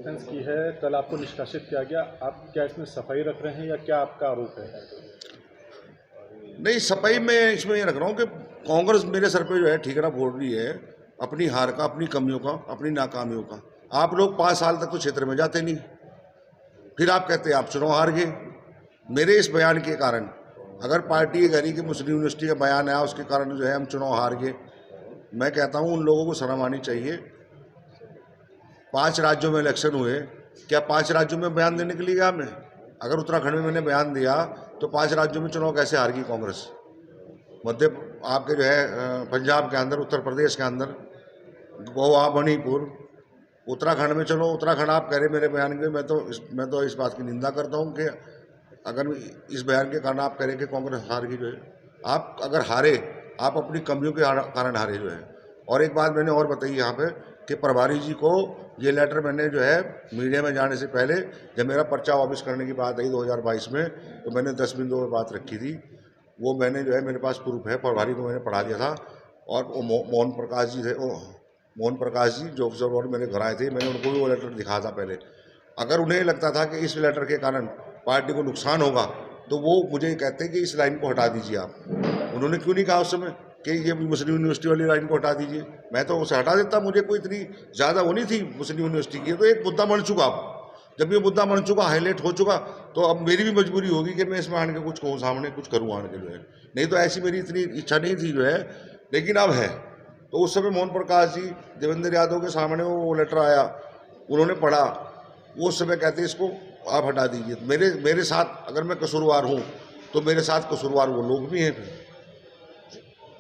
Conference की है, कल आपको निष्कासित किया गया। आप क्या इसमें सफाई रख रहे हैं या क्या आपका आरोप है? नहीं, सफाई मैं इसमें ये रख रहा हूँ कि कांग्रेस मेरे सर पे जो है ठीकरा फोड़ रही है अपनी हार का, अपनी कमियों का, अपनी नाकामियों का। आप लोग 5 साल तक तो क्षेत्र में जाते नहीं, फिर आप कहते हैं आप चुनाव हार गए। मेरे इस बयान के कारण अगर पार्टी ये कह रही कि मुस्लिम यूनिवर्सिटी का बयान आया उसके कारण जो है हम चुनाव हार गए, मैं कहता हूँ उन लोगों को शर्म आनी चाहिए। 5 राज्यों में इलेक्शन हुए, क्या 5 राज्यों में बयान देने के लिए गया मैं? अगर उत्तराखंड में मैंने बयान दिया तो 5 राज्यों में चुनाव कैसे हार गई कांग्रेस? मध्य आपके जो है पंजाब के अंदर, उत्तर प्रदेश के अंदर, गोवा, मणिपुर, उत्तराखंड में, चलो उत्तराखंड आप कह रहे मेरे बयान के, मैं तो इस बात की निंदा करता हूँ कि अगर इस बयान के कारण आप कह रहे कि कांग्रेस हार गई। जो है आप अगर हारे, आप अपनी कमियों के कारण हारे जो है। और एक बात मैंने और बताई यहाँ पे कि प्रभारी जी को ये लेटर मैंने जो है मीडिया में जाने से पहले जब मेरा पर्चा वापस करने की बात आई 2022 में, तो मैंने 10 बिंदुओं में बात रखी थी। वो मैंने जो है मेरे पास प्रूफ है, प्रभारी को मैंने पढ़ा दिया था। और वो मोहन प्रकाश जी थे, मोहन प्रकाश जी जो ऑफिसर बोर्ड मेरे घर आए थे, मैंने उनको भी वो लेटर दिखाया था पहले। अगर उन्हें लगता था कि इस लेटर के कारण पार्टी को नुकसान होगा तो वो मुझे कहते कि इस लाइन को हटा दीजिए आप। उन्होंने क्यों नहीं कहा उस समय कि ये मुस्लिम यूनिवर्सिटी वाली लाइन को हटा दीजिए? मैं तो उसे हटा देता, मुझे कोई इतनी ज़्यादा वो नहीं थी मुस्लिम यूनिवर्सिटी की। तो एक मुद्दा बन चुका, अब जब ये मुद्दा बन चुका, हाईलाइट हो चुका, तो अब मेरी भी मजबूरी होगी कि मैं इसमें आने के कुछ कहूँ, सामने कुछ करूँ आने के जो है। नहीं तो ऐसी मेरी इतनी इच्छा नहीं थी जो है, लेकिन अब है। तो उस समय मोहन प्रकाश जी, देवेंद्र यादव के सामने वो लेटर आया, उन्होंने पढ़ा, वो उस समय कहते इसको आप हटा दीजिए। मेरे साथ अगर मैं कसूरवार हूँ तो मेरे साथ कसूरवार वो लोग भी हैं, फिर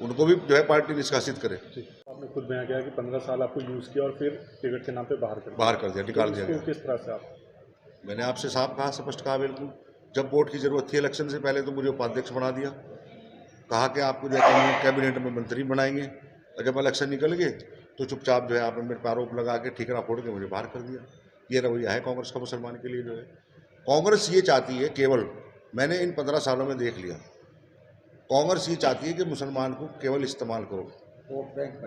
उनको भी जो है पार्टी निष्कासित करे। आपने खुद बयान किया कि 15 साल आपको यूज़ किया और फिर टिकट के नाम पे बाहर कर दिया, निकाल दिया गया। किस तरह से आप? मैंने आपसे साफ कहा, स्पष्ट कहा, बिल्कुल। जब वोट की जरूरत थी इलेक्शन से पहले तो मुझे उपाध्यक्ष बना दिया, कहा कि आपको जो है कैबिनेट में मंत्री बनाएंगे, और जब इलेक्शन निकल गए तो चुपचाप जो है आपने मेरे पर आरोप लगा के ठीकरा फोड़ के मुझे बाहर कर दिया। ये रवैया है कांग्रेस का मुसलमान के लिए जो है। कांग्रेस ये चाहती है, केवल मैंने इन 15 सालों में देख लिया, कांग्रेस ये चाहती है कि मुसलमान को केवल इस्तेमाल करो,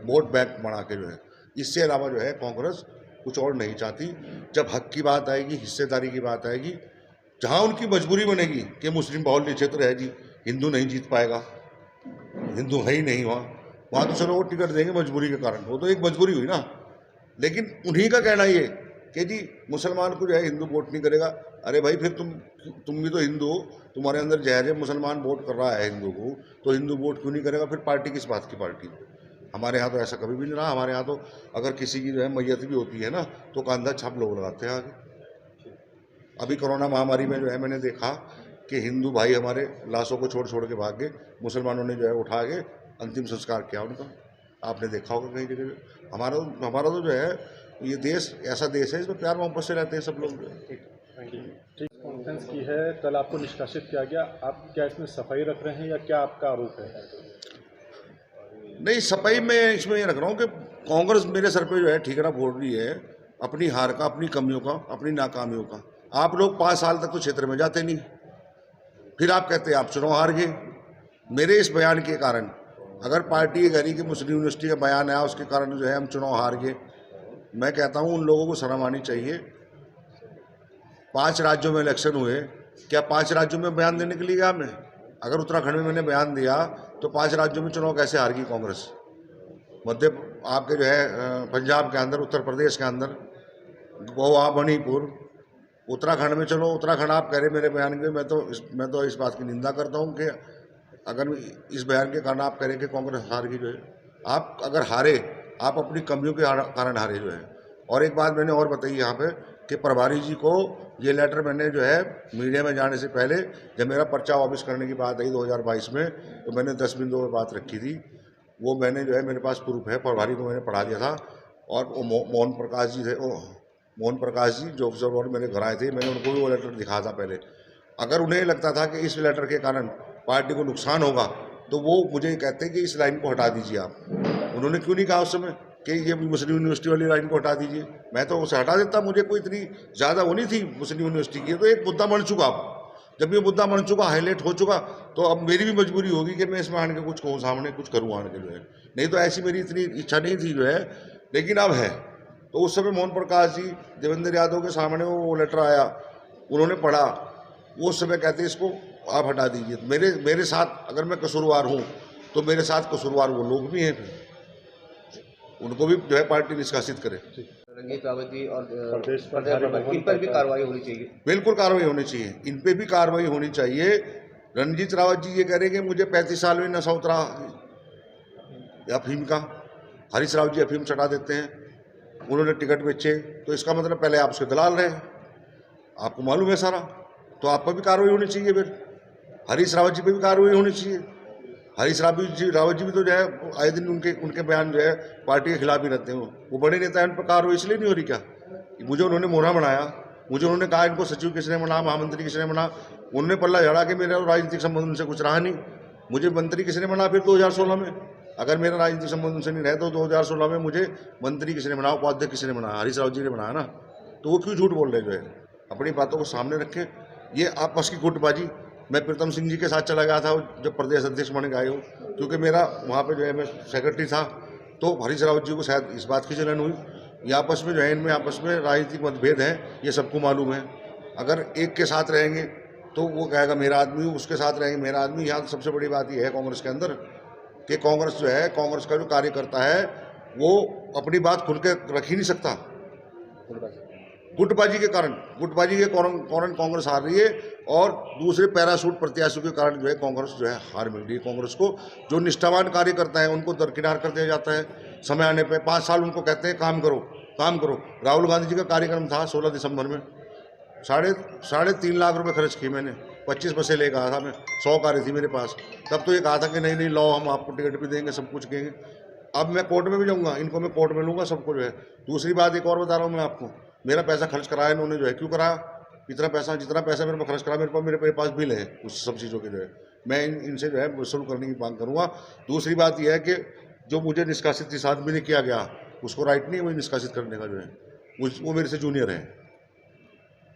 वोट बैंक बना के जो है। इससे अलावा जो है कांग्रेस कुछ और नहीं चाहती। जब हक की बात आएगी, हिस्सेदारी की बात आएगी, जहां उनकी मजबूरी बनेगी कि मुस्लिम बाहुल्य क्षेत्र है जी, हिंदू नहीं जीत पाएगा, हिंदू है ही नहीं वहाँ तो चलो वो टिकट देंगे मजबूरी के कारण, वो तो एक मजबूरी हुई ना। लेकिन उन्हीं का कहना ये कि जी मुसलमान को जो है हिंदू वोट नहीं करेगा। अरे भाई, फिर तुम भी तो हिंदू हो, तुम्हारे अंदर जहर है, मुसलमान वोट कर रहा है हिंदू को, तो हिंदू वोट क्यों नहीं करेगा? फिर पार्टी किस बात की पार्टी? हमारे यहाँ तो ऐसा कभी भी नहीं रहा। हमारे यहाँ तो अगर किसी की जो है मैयत भी होती है ना, तो कंधा छाप लोग लगाते हैं आगे। अभी कोरोना महामारी में जो है मैंने देखा कि हिंदू भाई हमारे लाशों को छोड़ छोड़ के भाग गए, मुसलमानों ने जो है उठा के अंतिम संस्कार किया उनका। आपने देखा होगा कई जगह। हमारा तो जो है ये देश ऐसा देश है, इसमें प्यार मोहब्बत से रहते हैं सब लोग जो है। ठीक, कॉन्फ्रेंस की है, कल आपको निष्कासित किया गया। आप क्या इसमें सफाई रख रहे हैं या क्या आपका आरोप है? नहीं, सफाई मैं इसमें ये रख रहा हूँ कि कांग्रेस मेरे सर पे जो है ठीकरा फोड़ रही है अपनी हार का, अपनी कमियों का, अपनी नाकामियों का। आप लोग 5 साल तक तो क्षेत्र में जाते नहीं, फिर आप कहते हैं आप चुनाव हार गए। मेरे इस बयान के कारण अगर पार्टी ये कह रही कि मुस्लिम यूनिवर्सिटी का बयान आया उसके कारण जो है हम चुनाव हार गए, मैं कहता हूँ उन लोगों को शर्म आनी चाहिए। 5 राज्यों में इलेक्शन हुए, क्या 5 राज्यों में बयान देने के लिए गया मैं? अगर उत्तराखंड में मैंने बयान दिया तो 5 राज्यों में चुनाव कैसे हार गई कांग्रेस? मध्य आपके जो है पंजाब के अंदर, उत्तर प्रदेश के अंदर, गोवा, मणिपुर, उत्तराखंड में, चलो उत्तराखंड आप कह रहे मेरे बयान के, मैं तो इस बात की निंदा करता हूँ कि अगर इस बयान के कारण आप कह रहे कि कांग्रेस हार गई जो है। आप अगर हारे, आप अपनी कमियों के कारण हारे जो है। और एक बात मैंने और बताई यहाँ पे कि प्रभारी जी को ये लेटर मैंने जो है मीडिया में जाने से पहले जब मेरा पर्चा वापस करने की बात आई 2022 में, तो मैंने 10 बिंदुओं में बात रखी थी। वो मैंने जो है मेरे पास प्रूफ है, प्रभारी को मैंने पढ़ा दिया था। और वो मोहन प्रकाश जी थे, मोहन प्रकाश जी जो ऑफिसर बोर्ड मेरे घर आए थे, मैंने उनको भी वो लेटर दिखाया था पहले। अगर उन्हें लगता था कि इस लेटर के कारण पार्टी को नुकसान होगा तो वो मुझे कहते कि इस लाइन को हटा दीजिए आप। उन्होंने क्यों नहीं कहा उस समय कि ये मुस्लिम यूनिवर्सिटी वाली लाइन को हटा दीजिए? मैं तो उसे हटा देता, मुझे कोई इतनी ज़्यादा वो नहीं थी मुस्लिम यूनिवर्सिटी की। तो एक मुद्दा बन चुका, अब जब ये मुद्दा बन चुका, हाईलाइट हो चुका, तो अब मेरी भी मजबूरी होगी कि मैं इसमें आने के कुछ कहूँ, सामने कुछ करूँ आने के जो है। नहीं तो ऐसी मेरी इतनी इच्छा नहीं थी जो है, लेकिन अब है। तो उस समय मोहन प्रकाश जी, देवेंद्र यादव के सामने वो लेटर आया, उन्होंने पढ़ा, वो उस समय कहते इसको आप हटा दीजिए। तो मेरे साथ अगर मैं कसूरवार हूँ तो मेरे साथ कसूरवार वो लोग भी हैं, फिर उनको भी जो है पार्टी निष्कासित करे। रंजीत रावत जी और प्रदेश प्रदेश इन पर भी कार्रवाई होनी चाहिए। बिल्कुल कार्रवाई होनी चाहिए, इन पे भी कार्रवाई होनी चाहिए। रणजीत रावत जी ये कह रहे हैं कि मुझे 35 साल में नशा उतरा अफीम का, हरीश राव जी अफीम चढ़ा देते हैं, उन्होंने टिकट बेचे, तो इसका मतलब पहले आप उसके दलाल रहे, आपको मालूम है सारा, तो आप पर भी कार्रवाई होनी चाहिए। फिर हरीश रावत जी पे भी कार्रवाई होनी चाहिए। हरीश रावत जी भी तो जो है आए दिन उनके बयान जो है पार्टी के खिलाफ ही रहते हैं। वो बड़े नेता हैं, उन पर कार्रवाई इसलिए नहीं हो रही क्या? मुझे उन्होंने मोहरा बनाया, मुझे उन्होंने कहा इनको सचिव किसने बना, महामंत्री किसने बना, उन्होंने पल्ला झाड़ा के मेरा राजनीतिक संबंध उनसे कुछ रहा नहीं। मुझे मंत्री किसने बना फिर 2016 में? अगर मेरा राजनीतिक संबंध उनसे नहीं रहे तो 2016 में मुझे मंत्री किसने बना, उपाध्यक्ष किसने बना? हरीश रावत जी ने बनाया ना। तो वो क्यों झूठ बोल रहे जो है? अपनी बातों को सामने रखें। ये आपस की गुटबाजी। मैं प्रीतम सिंह जी के साथ चला गया था जब प्रदेश अध्यक्ष बन गए हो, क्योंकि मेरा वहाँ पे जो है मैं सेक्रेटरी था, तो हरीश रावत जी को शायद इस बात की जलन हुई। ये आपस में जो है इनमें आपस में राजनीतिक मतभेद है, ये सबको मालूम है। अगर एक के साथ रहेंगे तो वो कहेगा मेरा आदमी, उसके साथ रहेंगे मेरा आदमी। यहाँ सबसे बड़ी बात ये है कांग्रेस के अंदर कि कांग्रेस जो है, कांग्रेस का जो कार्यकर्ता है वो अपनी बात खुल के रख ही नहीं सकता। गुटबाजी के कारण कांग्रेस हार रही है, और दूसरे पैराशूट प्रत्याशियों के कारण जो है कांग्रेस जो है हार मिल रही है। कांग्रेस को जो निष्ठावान कार्यकर्ता है उनको दरकिनार कर दिया जाता है। समय आने पे 5 साल उनको कहते हैं काम करो काम करो। राहुल गांधी जी का कार्यक्रम था 16 दिसंबर में, 3.5 लाख रुपए खर्च किए मैंने, 25 बसें लेकर आया था मैं, 100 कारें थी मेरे पास। तब तो ये कहा था कि नहीं नहीं लाओ, हम आपको टिकट भी देंगे, सब कुछ देंगे। अब मैं कोर्ट में भी जाऊँगा, इनको मैं कोर्ट में लूँगा सबको जो है। दूसरी बात एक और बता रहा हूँ मैं आपको, मेरा पैसा खर्च कराया इन्होंने जो है, क्यों कराया? जितना पैसा मेरे पास खर्च करा, मेरे पास बिल है उस सब चीज़ों के जो है। मैं इनसे जो है वसूल करने की मांग करूँगा। दूसरी बात यह है कि जो मुझे निष्कासित इस आदमी ने किया गया, उसको राइट नहीं है मुझे निष्कासित करने का जो है। वो मेरे से जूनियर है,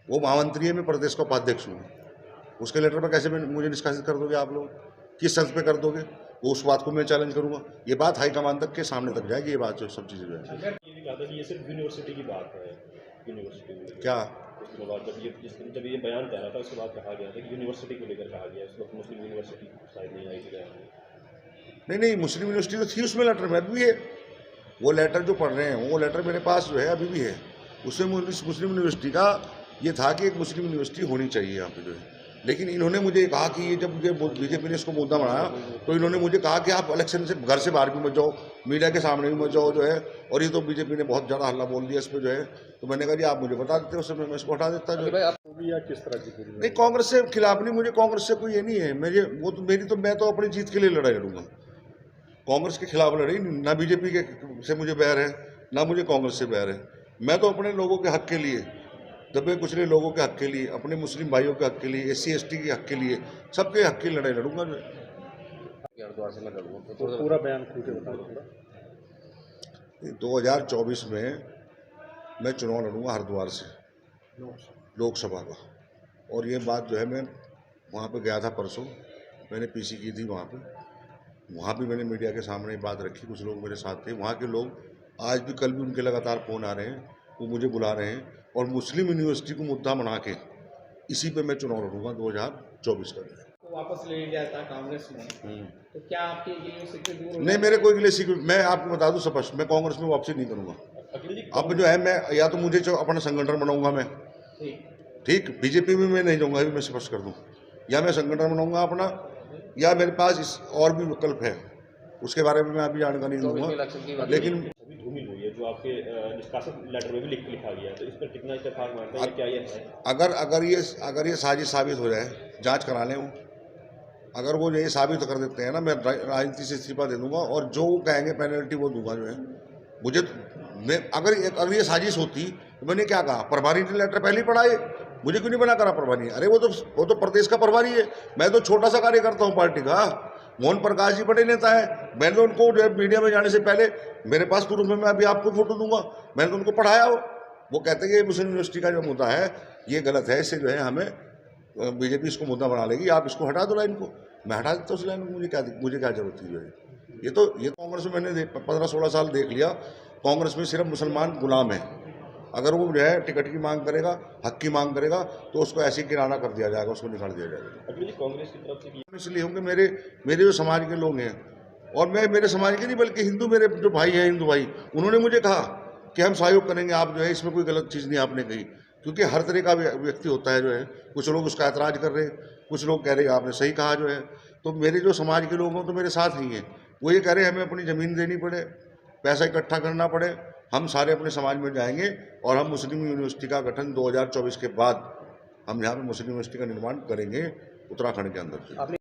वो महामंत्री है, मैं प्रदेश का उपाध्यक्ष हूँ। उसके लेटर पर कैसे मुझे निष्कासित कर दोगे आप लोग? किस शर्त पे कर दोगे? वो उस बात को मैं चैलेंज करूँगा। ये बात हाईकमान तक के सामने तक जाएगी, ये बात जो सब चीज़ें जो है। ये भी कहा था कि ये सिर्फ यूनिवर्सिटी की बात है, यूनिवर्सिटी में क्या कुछ दिनों बाद जब ये बयान कह रहा था उसके बाद कहा गया था कि यूनिवर्सिटी को लेकर कहा गया, इस वक्त मुस्लिम यूनिवर्सिटी शायद नहीं आई थी। नहीं, मुस्लिम यूनिवर्सिटी तो थी उसमें लेटर में, अभी भी है। वो लेटर जो पढ़ रहे हैं वो लेटर मेरे पास जो है अभी भी है। उसमें मुस्लिम यूनिवर्सिटी का ये था कि एक मुस्लिम यूनिवर्सिटी होनी चाहिए यहाँ पे जो है। लेकिन इन्होंने मुझे कहा कि ये जब मुझे बीजेपी ने इसको मुद्दा बनाया तो इन्होंने मुझे कहा कि आप इलेक्शन से घर से बाहर भी मत जाओ, मीडिया के सामने भी मत जाओ जो है। और ये तो बीजेपी ने बहुत ज़्यादा हल्ला बोल दिया इस पर जो है। तो मैंने कहा जी आप मुझे बता देते, उस समय मैं इसको हटा देता जो है। या किस तरह की पूरी? नहीं, कांग्रेस से खिलाफ नहीं, मुझे कांग्रेस से कोई ये नहीं है। मैं तो अपनी जीत के लिए लड़ाई लड़ूंगा, कांग्रेस के खिलाफ लड़ाई नहीं। ना बीजेपी के से मुझे बैर है, ना मुझे कांग्रेस से बैर है। मैं तो अपने लोगों के हक के लिए, दबे कुचले लोगों के हक के लिए, अपने मुस्लिम भाइयों के हक के लिए, SC ST के हक के लिए, सबके हक की लड़ाई लड़ूंगा जो है। हरिद्वार से मैं लड़ूंगा तो पूरा बयान खुल के बता दूँगा। 2024 में मैं चुनाव लड़ूंगा हरिद्वार से लोकसभा का। और ये बात जो है, मैं वहाँ पे गया था परसों, मैंने PC की थी वहाँ भी मैंने मीडिया के सामने बात रखी। कुछ लोग मेरे साथ थे, वहाँ के लोग आज भी, कल भी उनके लगातार फ़ोन आ रहे हैं, वो मुझे बुला रहे हैं। और मुस्लिम यूनिवर्सिटी को मुद्दा बना के इसी पे मैं चुनाव लड़ूंगा 2024 का। तो वापस ले लिया था कांग्रेस में, तो क्या आपकी यूनिवर्सिटी दूर हो नहीं, मेरे कोई गिले शिकवे, मैं आपको बता दूं स्पष्ट, मैं कांग्रेस में वापसी नहीं करूंगा। अब जो है मैं या तो मुझे जो अपना संगठन बनाऊंगा मैं, ठीक, बीजेपी में मैं नहीं जाऊंगा, अभी मैं स्पष्ट कर दूं। या मैं संगठन बनाऊंगा अपना, या मेरे पास इस और भी विकल्प है, उसके बारे में मैं अभी जानकारी नहीं दूंगा। लेकिन धूमिल हुई है जो आपके निष्कासित लेटर में भी लिखा गया है, तो इस पर कितना इत्तेफाक मानते हैं, क्या ये है? अगर ये साजिश साबित हो जाए, जांच करा लें वो। अगर वो ये साबित कर देते हैं ना, मैं राजनीति से इस्तीफा दे दूंगा, और जो वो कहेंगे पेनल्टी वो दूंगा जो है। मुझे अगर ये साजिश होती तो मैंने क्या कहा, प्रभारी ने लेटर पहले ही पढ़ा है, मुझे क्यों नहीं बना करा प्रभारी? अरे वो तो प्रदेश का प्रभारी है, मैं तो छोटा सा कार्यकर्ता हूँ पार्टी का। मोहन प्रकाश जी बड़े नेता है, मैंने तो उनको जो है मीडिया में जाने से पहले, मेरे पास प्रूफ में, मैं अभी आपको फोटो दूंगा, मैंने तो उनको पढ़ाया। वो कहते हैं कि मुस्लिम यूनिवर्सिटी का जो मुद्दा है ये गलत है, इससे जो है हमें बीजेपी इसको मुद्दा बना लेगी, आप इसको हटा दो लाइन को। मैं हटा देता उस लाइन को, मुझे क्या जरूरत थी जो है। ये तो कांग्रेस में मैंने 15-16 साल देख लिया, कांग्रेस में सिर्फ मुसलमान गुलाम है। अगर वो जो है टिकट की मांग करेगा, हक की मांग करेगा, तो उसको ऐसे ही किराना कर दिया जाएगा, उसको निकाल दिया जाएगा। अखिलेश जी, कांग्रेस की तरफ से इसलिए हूँ कि मेरे जो समाज के लोग हैं, और मैं मेरे समाज के नहीं बल्कि हिंदू, मेरे जो भाई हैं हिंदू भाई, उन्होंने मुझे कहा कि हम सहयोग करेंगे, आप जो है इसमें कोई गलत चीज़ नहीं आपने कही, क्योंकि हर तरह का व्यक्ति होता है जो है, कुछ लोग उसका ऐतराज़ कर रहे हैं, कुछ लोग कह रहे हैं आपने सही कहा जो है। तो मेरे जो समाज के लोग हों तो मेरे साथ ही हैं, वो ये कह रहे हैं हमें अपनी ज़मीन देनी पड़े, पैसा इकट्ठा करना पड़े, हम सारे अपने समाज में जाएंगे और हम मुस्लिम यूनिवर्सिटी का गठन 2024 के बाद हम यहाँ पे मुस्लिम यूनिवर्सिटी का निर्माण करेंगे उत्तराखंड के अंदर।